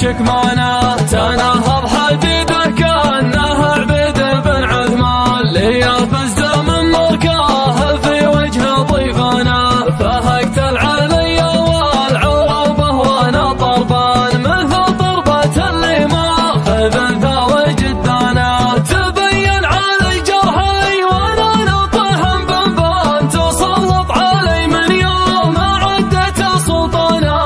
شكمانه تنهض حديده كأنه عبيد بن عثمان ليفز من ملكه في وجه ضيفانه فهقت العلي والعروبه وانا طربان مثل طربة اللي ماخذ ثار جدانه تبين علي جرحي وانا نطهم بنبان تسلط علي من يوم عدت سلطانه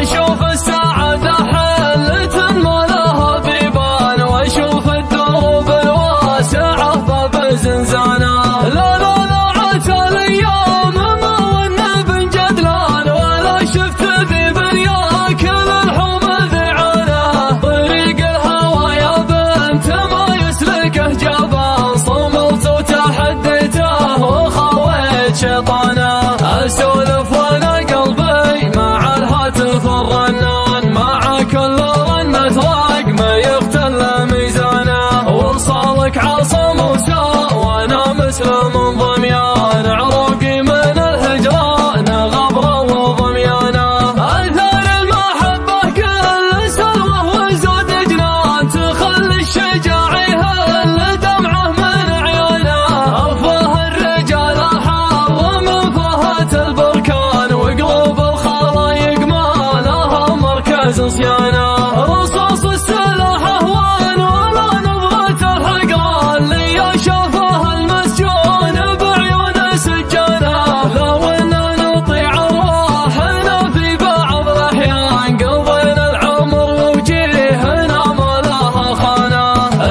اشوف السعاده حلت ما لها بيبان واشوف الدروب الواسعه باب زنزانه لا لا ضاعت الايام ما ون بن جدلان ولا شفت ذيب ياكل الحوم ذعانه طريق الهوى يا بنت ما يسلكه جبان صملت وتحديته وخويت شيطانه اسولف وانا قلبي مع الهاتف الرنان مع كل رنة رقم يختل ميزانه وصالك عصا موسى وانا مسلم ضميان عروقي من الهجران غبره وضميانه اثار المحبه كل سلوه وزود جنان تخلي الشجاع يهل دمعه من عيانه افواه الرجال حار من فهة البركان وقلوب الخلايق ما لها مركز صيانه رصاص السلاح اهوان ولا نظرة الحقران لي شافه المسجون بعيون سجانه لو اننا نطيع ارواحنا في بعض الاحيان قضينا العمر وجيهنا ما لها خانه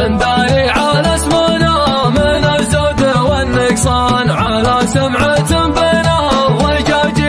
انداري على اسمنا من الزود والنقصان على سمعة بنا الضجاج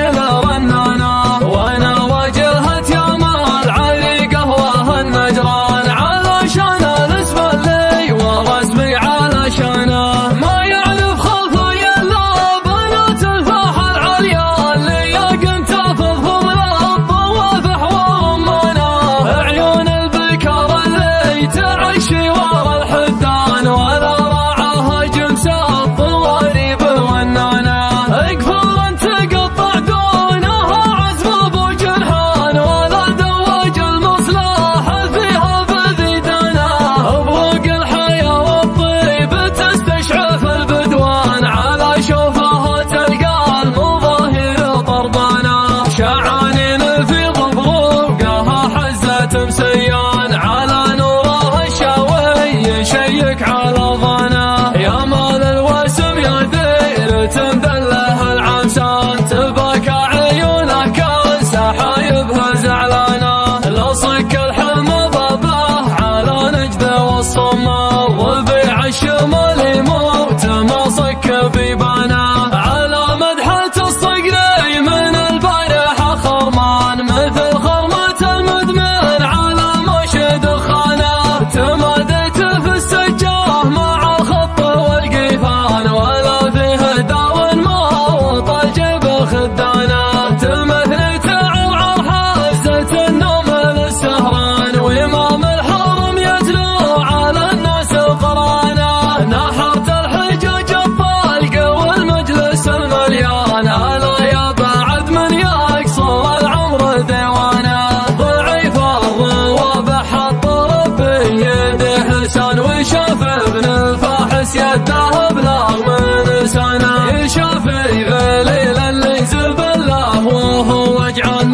رنانا وانا واجهت يا مال عريقه والنجران علشان الاسم اللي ورسمي علشانه ما يعرف خلفي الا بنات الفاحة العليا اللي قمت تفضل الطوافح ورمانه عيون البكر اللي تعشي ورا الحدان ولا راعاها جنس الضوارب والنانه اقفل انت قطع دونها عزم ابو جنحان ولا دواج المصلحه فيها بذيدانه ابوق الحياه والطيب تستشعف البدوان على شوفها تلقى المظاهر طربانه شعانين في ضبروقها حزه مسيان على نوره الشاوي يشيك على ظنه يا مال الوسم يا دير تمدله العمسان تبكى عيونه كاسه حايبها زعلانه لصك الحلم ضبه على نجده والصمام وبيع الشمال يموت ما صك بيبانه على مدحة الصقري من البارحه خرمان مثل خرمة المدمن على مشي دخانه تماديت في السجاه مع الخط والقيفان ولا فيه داون ما وطى جيب خدانه تمثلت عرعر حزة النوم للسهران وامام الحرم يتلو على الناس القرانه نحرت الحجاج الطالقه والمجلس المليان الا يا بعد من يقصر العمر ديوانه ضعيف الضوابح الطرب بيده لسان وشاف ابن الفاحس يده بلاغ من لسانه يشافي ذليل اللي زب الله وهو وجعان